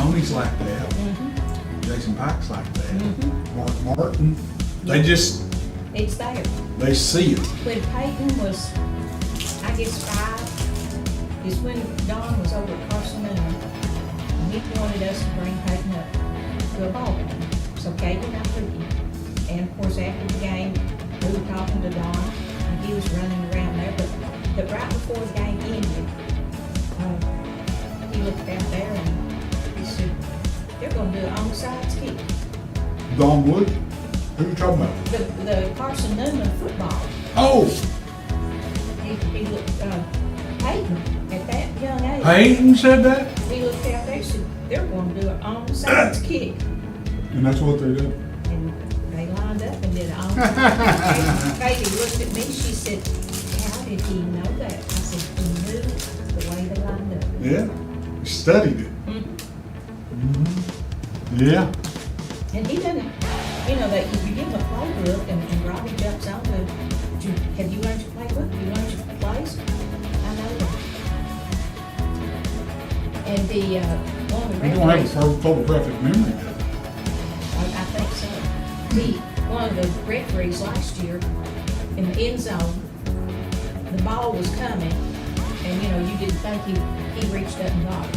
Tony's like that. Mm-hmm. Jason Pike's like that. Mm-hmm. Mark Martin. They just, It's there. they see it. When Peyton was, I guess 5, is when Don was over at Carson and he wanted us to bring Peyton up to a ball game. So Katie and I took him. And of course, after the game, we were talking to Don and he was running around there. But right before the game ended, he looked out there and he said, they're gonna do an onside kick. Don Wood. Who you talking about? The Carson Newman football. Oh, He looked, Peyton, at that young age. Peyton said that? He looked out there and said, they're gonna do an onside kick. And that's what they did. And they lined up and did an onside kick. Katie looked at me, she said, how did he know that? I said, he knew the way they lined up. Yeah, he studied it. Mhm. Yeah. And he doesn't, you know, that if you give him a playbook and Robbie jumps on to, have you learned your playbook? Have you learned your plays? I know that. And the, one of the You don't have referees, a photographic memory, do you? I think so. One of the referees last year in the end zone, the ball was coming and, you know, you didn't think he reached up and got it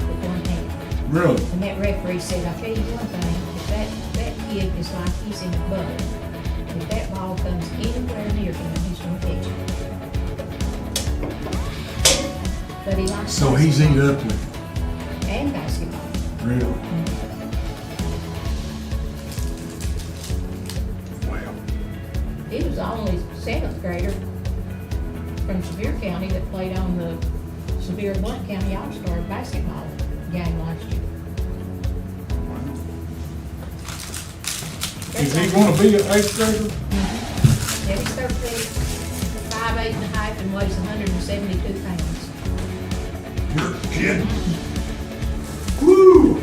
with one hand. Really? And that referee said, I'll tell you one thing, if that kid is like he's in a bubble, if that ball comes anywhere near him, he's gonna catch it. But he likes So he's eat basketball up with it. and basketball. Really? Wow. He was the only 7th grader from Sevier County that played on the Sevier Blunt County All-Star basketball game last year. Is he gonna be an 8th grader? Yeah, he's 13, 5'8" and weighs 172 pounds. You're kidding. Woo!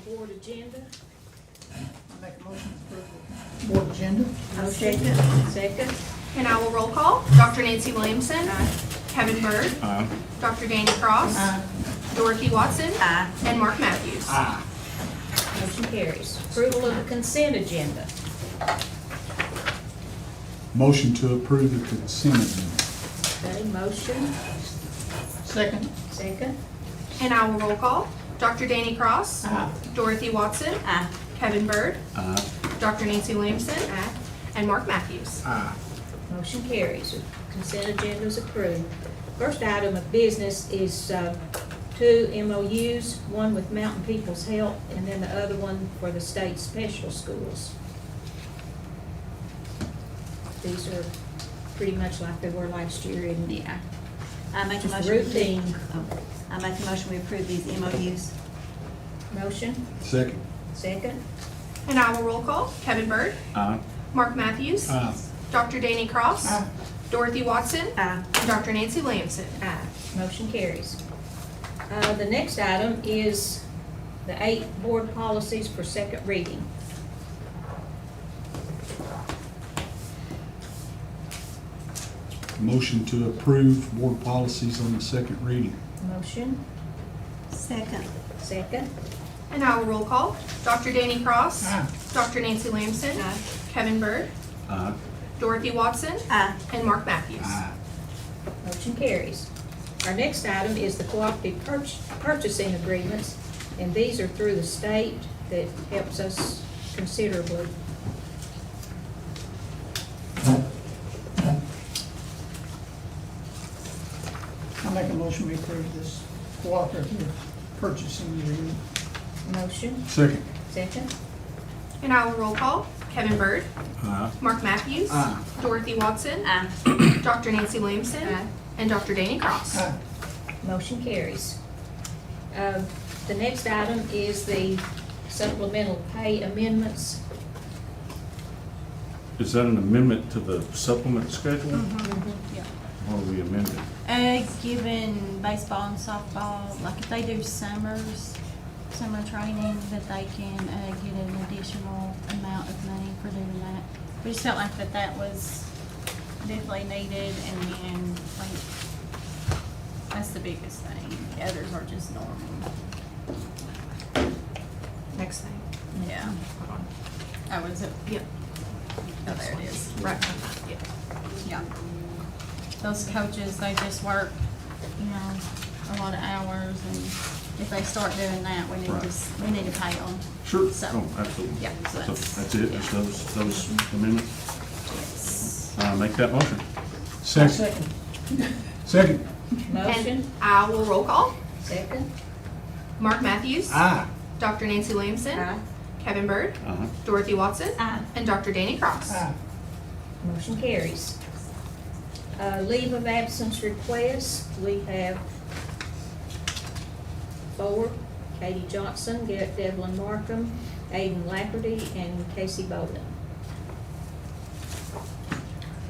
board agenda. I make a motion to approve the board agenda. Motion. Second. And I will roll call. Dr. Nancy Williamson. Kevin Byrd. Dr. Danny Cross. Dorothy Watson. And Mark Matthews. Motion carries. Approval of the consent agenda. Motion to approve the consent agenda. Okay, motion. Second. Second. And I will roll call. Dr. Danny Cross. Dorothy Watson. Kevin Byrd. Dr. Nancy Williamson. And Mark Matthews. Motion carries. Consent agenda is approved. First item of business is two MOUs, one with Mountain People's Help and then the other one for the state special schools. These are pretty much like they were last year and Yeah. I make a just motion. routine. I make a motion we approve these MOUs. Motion, Second. second. And I will roll call. Kevin Byrd. Mark Matthews. Dr. Danny Cross. Dorothy Watson. And Dr. Nancy Williamson. Aye. Motion carries. The next item is the 8 board policies for second reading. Motion to approve board policies on the second reading. Motion, Second. second. And I will roll call. Dr. Danny Cross. Dr. Nancy Williamson. Kevin Byrd. Dorothy Watson. And Mark Matthews. Motion carries. Our next item is the cooperative purchasing agreements, and these are through the state that helps us considerably. I make a motion we approve this cooperative purchasing agreement. Motion, Second. second. And I will roll call. Kevin Byrd. Mark Matthews. Dorothy Watson. Dr. Nancy Williamson. And Dr. Danny Cross. Motion carries. The next item is the supplemental pay amendments. Is that an amendment to the supplement schedule? Yeah. Or are we amending? Given baseball and softball, like if they do summer training, that they can get an additional amount of money for doing that. We just felt like that was definitely needed, and then like that's the biggest thing. The others are just normal. Next thing. Yeah. Oh, is it? Yep. Oh, there it is. Right. Yep. Yeah. Those coaches, they just work, a lot of hours, and if they start doing that, we need to pay them. Sure. So, Oh, absolutely. yeah, so So that's it, just those amendments? yes. Make that motion. Second. Second. Motion, And I will roll call. second. Mark Matthews. Dr. Nancy Williamson. Kevin Byrd. Dorothy Watson. And Dr. Danny Cross. Motion carries. Leave of absence request, we have 4, Katie Johnson, Garrett Devlin Markham, Aiden Lafferty, and Casey Bowden.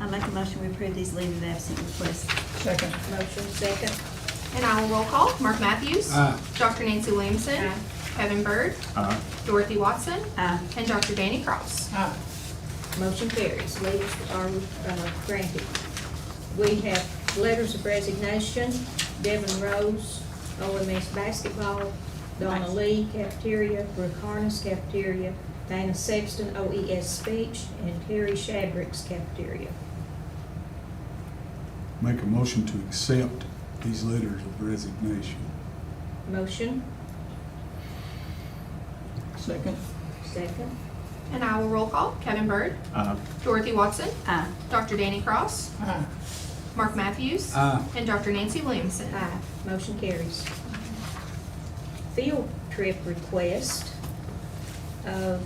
I make a motion we approve these leave of absence requests. Second. Motion, second. And I will roll call. Mark Matthews. Dr. Nancy Williamson. Kevin Byrd. Dorothy Watson. And Dr. Danny Cross. Motion carries. Leaves are granted. We have letters of resignation, Devin Rose, OMS basketball, Donna Lee, cafeteria, Brooke Harness, cafeteria, Dana Sexton, OES speech, and Terry Shadrick's cafeteria. Make a motion to accept these letters of resignation. Motion, Second. second. And I will roll call. Kevin Byrd. Dorothy Watson. Dr. Danny Cross. Mark Matthews. And Dr. Nancy Williamson. Aye. Motion carries. Field trip request of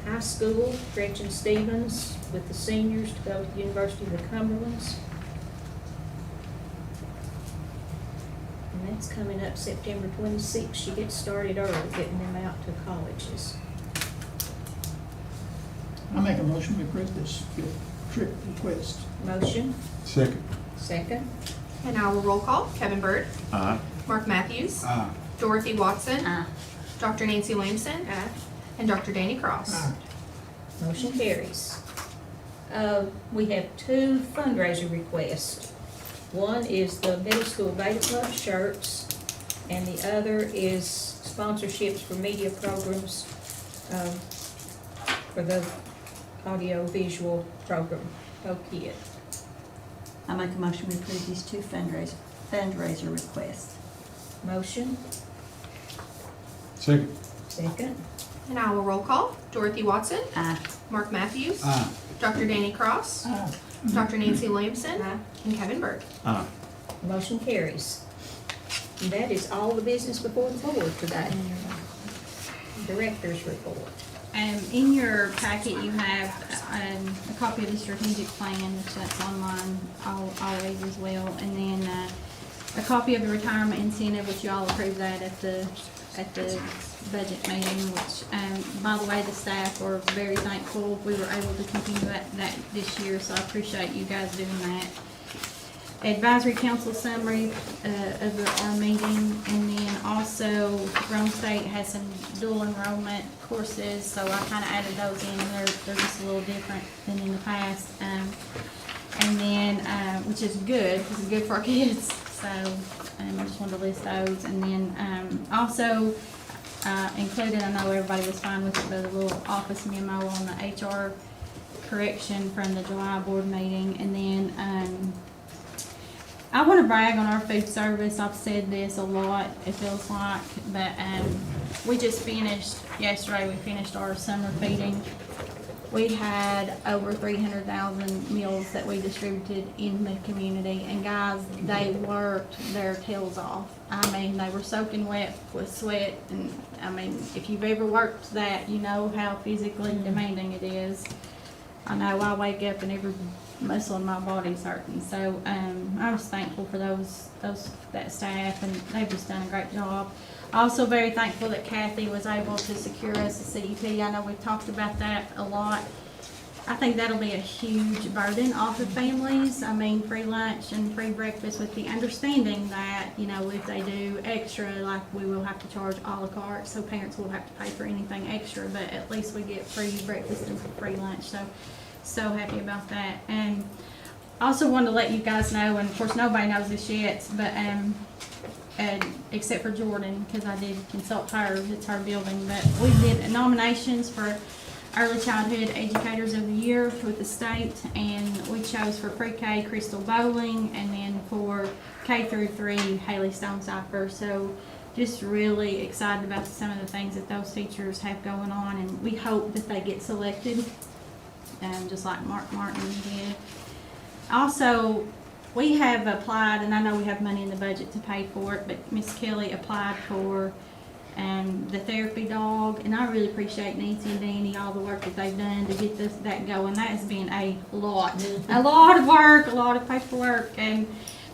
high school, Gretchen Stevens with the seniors to go to the University of the Cumberlands. And that's coming up September 26th. She gets started early, getting them out to colleges. I make a motion we approve this field trip request. Motion, Second. second. And I will roll call. Kevin Byrd. Mark Matthews. Dorothy Watson. Dr. Nancy Williamson. And Dr. Danny Cross. Aye. Motion carries. We have two fundraiser requests. One is the middle school Beta Club shirts, and the other is sponsorships for media programs, for the audio-visual program, OKID. I make a motion we approve these two fundraiser requests. Motion, Second. second. And I will roll call. Dorothy Watson. Aye. Mark Matthews. Aye. Dr. Danny Cross. Aye. Dr. Nancy Williamson. Aye. And Kevin Byrd. Aye. Motion carries. And that is all the business before the board today. Director's report. In your packet, you have a copy of the strategic plan, which that's online always as well, and then a copy of the retirement incentive, which you all approved that at the budget meeting, which, by the way, the staff are very thankful. We were able to continue that this year, so I appreciate you guys doing that. Advisory council summary of our meeting, and then also Rome State has some dual enrollment courses, so I kind of added those in. They're just a little different than in the past, and then which is good. This is good for our kids. So I just wanted to list those, and then also included. I know everybody was fine with it, but a little office memo on the HR correction from the July board meeting, and then. I want to brag on our food service. I've said this a lot, it feels like, but we just finished, yesterday we finished our summer feeding. We had over 300,000 meals that we distributed in the community, and guys, they worked their tails off. I mean, they were soaking wet with sweat, and I mean, if you've ever worked that, you know how physically demanding it is. I know I wake up and every muscle in my body's hurting. So I was thankful for that staff, and they've just done a great job. Also very thankful that Kathy was able to secure us a CEP. I know we've talked about that a lot. I think that'll be a huge burden off of families. I mean, free lunch and free breakfast, with the understanding that, you know, if they do extra, like, we will have to charge a la carte, so parents will have to pay for anything extra, but at least we get free breakfast and free lunch. So happy about that. And I also wanted to let you guys know, and of course nobody knows this yet, but except for Jordan, because I did consult her, it's her building, but we did nominations for Early Childhood Educators of the Year with the state, and we chose for pre-K Crystal Bowling, and then for K through 3 Haley Stone Cipher. So just really excited about some of the things that those teachers have going on, and we hope that they get selected. Just like Mark Martin did. Also, we have applied, and I know we have money in the budget to pay for it, but Miss Kelly applied for the therapy dog, and I really appreciate Nancy and Danny, all the work that they've done to get that going. That has been a lot of work, a lot of paperwork,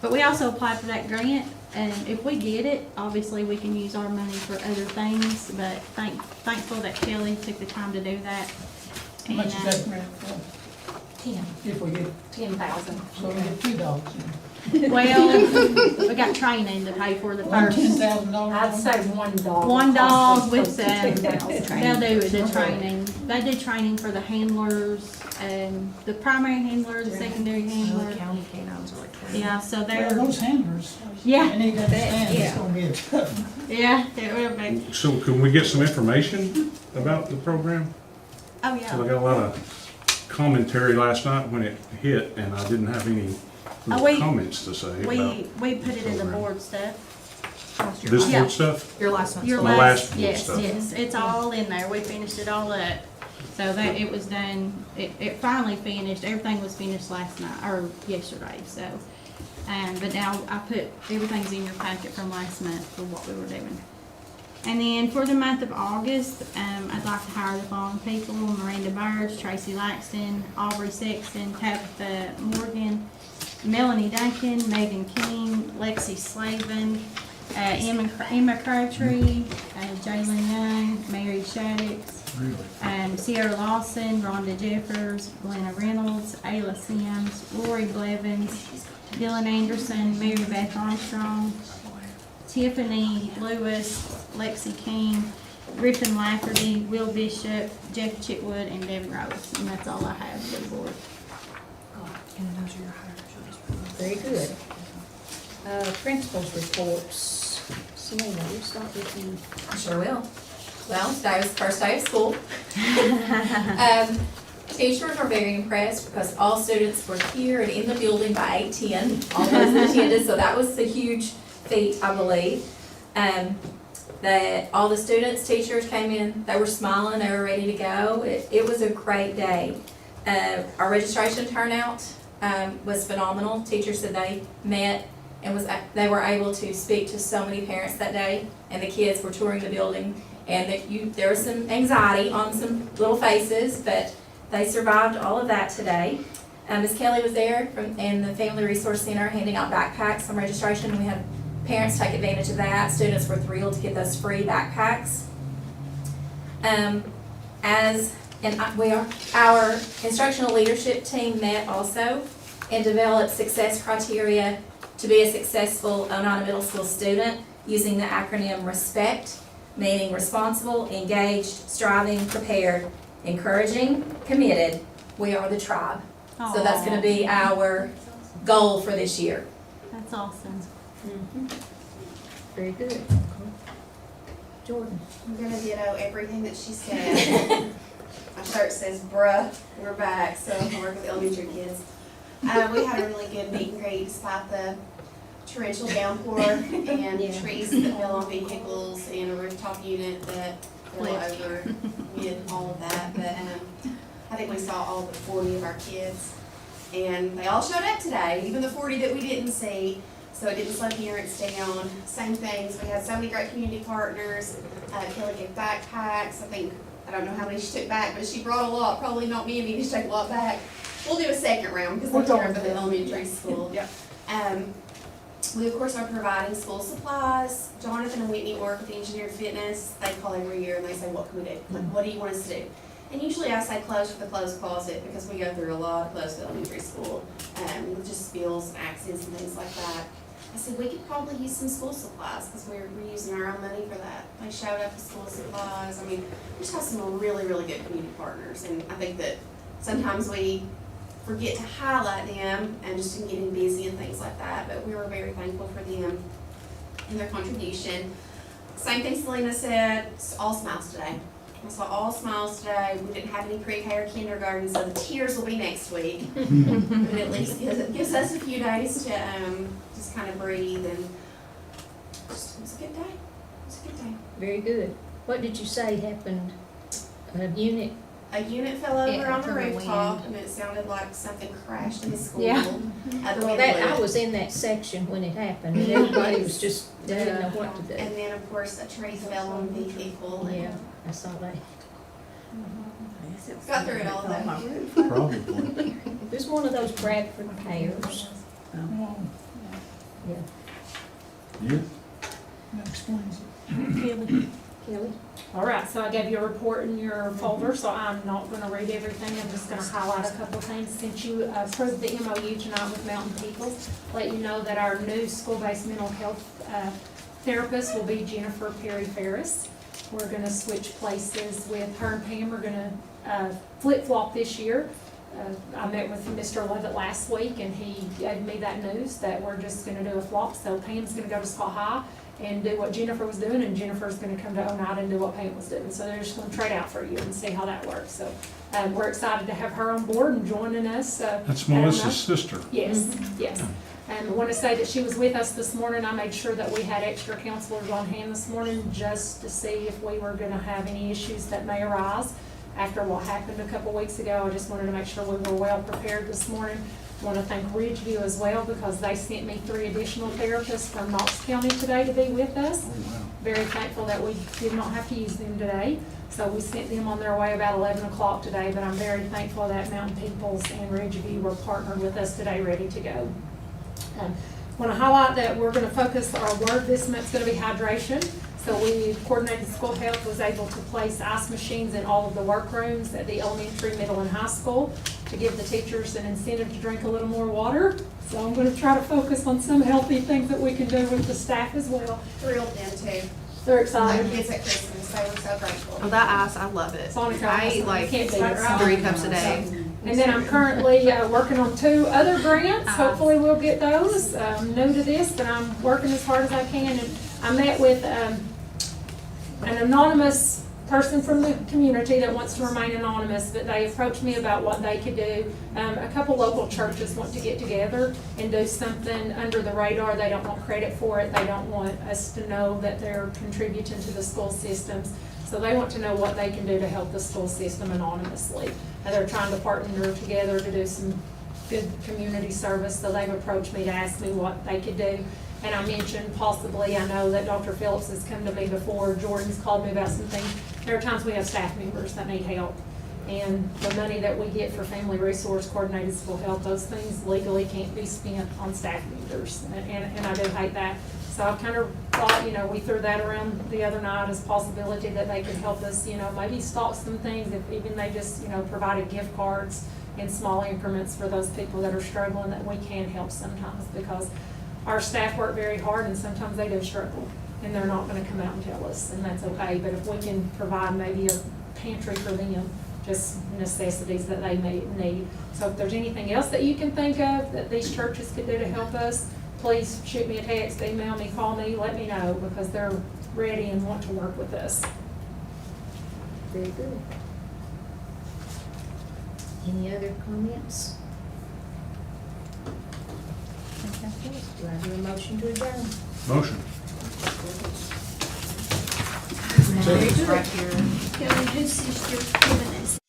but we also applied for that grant, and if we get it, obviously we can use our money for other things, but thankful that Kelly took the time to do that. How much is that grant for? 10. If we get, 10,000. so we get 2 dogs. Well, we got training to pay for the first. $10,000. I'd say one dog. One dog with $2,000. they'll do the training. They do training for the handlers, the primary handler, the secondary handler. County canines are like 20. Yeah, so Well, they're, those handlers, yeah, they need to understand Yeah. it's gonna be a tough. yeah, it will be. So can we get some information about the program? Oh, So I yeah. got a lot of commentary last night when it hit, and I didn't have any we- comments to say about We put it in the program. board stuff. this Yeah. board stuff. Your last month's. Your My last board yes, stuff. yes, it's all in there. We finished it all up. So that it was done, it finally finished. Everything was finished last night, or yesterday, so. But now I put, everything's in your packet from last month for what we were doing. And then for the month of August, I'd like to hire the following people: Miranda Burge, Tracy Laxton, Aubrey Sexton, Tabitha Morgan, Melanie Duncan, Megan King, Lexi Slavin, Emma Crabtree, Jalen Young, Mary Shaddix, Sierra Lawson, Rhonda Jeffers, Glenna Reynolds, Ayla Sims, Lori Blevins, Dylan Anderson, Mary Beth Armstrong, Tiffany Lewis, Lexi King, Griffin Lafferty, Will Bishop, Jeff Chitwood, and Devin Rose, and that's all I have for the board. And those are your hires. Very good. Principals reports. Selena, we'll start with you. I sure will. Well, today was the first day of school. Teachers were very impressed because all students were here and in the building by 8:10. All those that attended, so that was a huge feat, I believe. That all the students, teachers came in, they were smiling, they were ready to go. It was a great day. Our registration turnout was phenomenal. Teachers said they met and they were able to speak to so many parents that day, and the kids were touring the building. And there was some anxiety on some little faces, but they survived all of that today. Ms. Kelly was there in the Family Resource Center handing out backpacks on registration. We had parents take advantage of that. Students were thrilled to get those free backpacks. Our instructional leadership team met also and developed success criteria to be a successful Oneida Middle School student using the acronym RESPECT, meaning responsible, engaged, striving, prepared, encouraging, committed. We are the tribe. So that's going to be our goal for this year. That's awesome. Very good. Jordan. I'm gonna ditto everything that she said. My shirt says, bruh, we're back, so I work with elementary kids. We had a really good meet and greet despite the torrential downpour and trees that fell on vehicles and a rooftop unit that fell over. We did all of that, but I think we saw all but 40 of our kids. And they all showed up today, even the 40 that we didn't see. So it didn't slow parents down. Same things. We had so many great community partners. Kelly gave backpacks. I don't know how many she took back, but she brought a lot. Probably not me and me to take a lot back. We'll do a second round because we're talking about the elementary school. Yep. We of course are providing school supplies. Jonathan and Whitney work with Engineered Fitness. They call every year and they say, what can we do? Like, what do you want us to do? And usually I say clothes for the clothes closet because we go through a lot of clothes to elementary school, with just spills and accidents and things like that. I said, we could probably use some school supplies because we're using our own money for that. They showed up with school supplies. I mean, we just have some really, really good community partners. And I think that sometimes we forget to highlight them and just in getting busy and things like that. But we were very thankful for them and their contribution. Same thing Selena said, all smiles today. I saw all smiles today. We didn't have any pre-K or kindergarten, so the tears will be next week. But at least gives us a few days to just kind of breathe, and just, it was a good day. It was a good day. Very good. What did you say happened? A unit? A unit fell over Yeah, on the from the rooftop, wind. and it sounded like something crashed in the school. Yeah. The Well, wind I blew it. was in that section when it happened, and everybody was just, they didn't know what to do. And then, of course, a tree fell on the vehicle. and Yeah, I saw that. Got through it all though. Probably. It was one of those Bradford pears. Yeah. Yeah. That explains it. Kelly. Kelly? All right, so I gave you a report in your folder, so I'm not gonna read everything, I'm just gonna highlight a couple of things. Since you approved the MOU tonight with Mountain Peoples, let you know that our new school-based mental health therapist will be Jennifer Perry Ferris. We're gonna switch places with her and Pam, we're gonna flip-flop this year. I met with Mr. Levitt last week, and he gave me that news that we're just gonna do a flop, so Pam's gonna go to Scott High and do what Jennifer was doing, and Jennifer's gonna come to Oneida and do what Pam was doing. So they're just gonna trade out for you and see how that works. So we're excited to have her on board and joining us. That's at Oneida. Melissa's sister. Yes, yes. And I want to say that she was with us this morning. I made sure that we had extra counselors on hand this morning just to see if we were gonna have any issues that may arise after what happened a couple weeks ago. I just wanted to make sure we were well prepared this morning. I want to thank Ridgeview as well because they sent me 3 additional therapists from Knox County today to be with us. Oh, wow. Very thankful that we did not have to use them today. So we sent them on their way about 11 o'clock today, but I'm very thankful that Mountain Peoples and Ridgeview were partnered with us today, ready to go. Want to highlight that we're going to focus, our word this month is going to be hydration. So we coordinated, school health was able to place ice machines in all of the workrooms at the elementary, middle, and high school to give the teachers an incentive to drink a little more water. So I'm going to try to focus on some healthy things that we can do with the staff as well. Thrilled them too. They're Like excited. kids at Christmas. they were so grateful. Oh, that ice, I love it. Sonic I ice, eat like can't beat it, right? 3 cups a day. And then I'm currently working on 2 other grants. Hopefully we'll get those. I'm new to this, but I'm working as hard as I can. And I met with an anonymous person from the community that wants to remain anonymous, but they approached me about what they could do. A couple local churches want to get together and do something under the radar. They don't want credit for it. They don't want us to know that they're contributing to the school systems. So they want to know what they can do to help the school system anonymously. And they're trying to partner together to do some good community service. So they've approached me to ask me what they could do. And I mentioned possibly, I know that Dr. Phillips has come to me before, Jordan's called me about some things. There are times we have staff members that need help. And the money that we get for Family Resource Coordinated School Health, those things legally can't be spent on staff members. And I do hate that. So I kind of thought, we threw that around the other night as a possibility that they could help us, maybe stock some things, if even they just, provided gift cards in small increments for those people that are struggling, that we can help sometimes, because our staff work very hard and sometimes they do struggle and they're not gonna come out and tell us, and that's okay. But if we can provide maybe a pantry for them, just necessities that they may need. So if there's anything else that you can think of that these churches could do to help us, please shoot me a text, email me, call me, let me know, because they're ready and want to work with us. Very good. Any other comments? Do I hear a motion to adjourn? Motion. Very good. Kelly, who's sister giving us?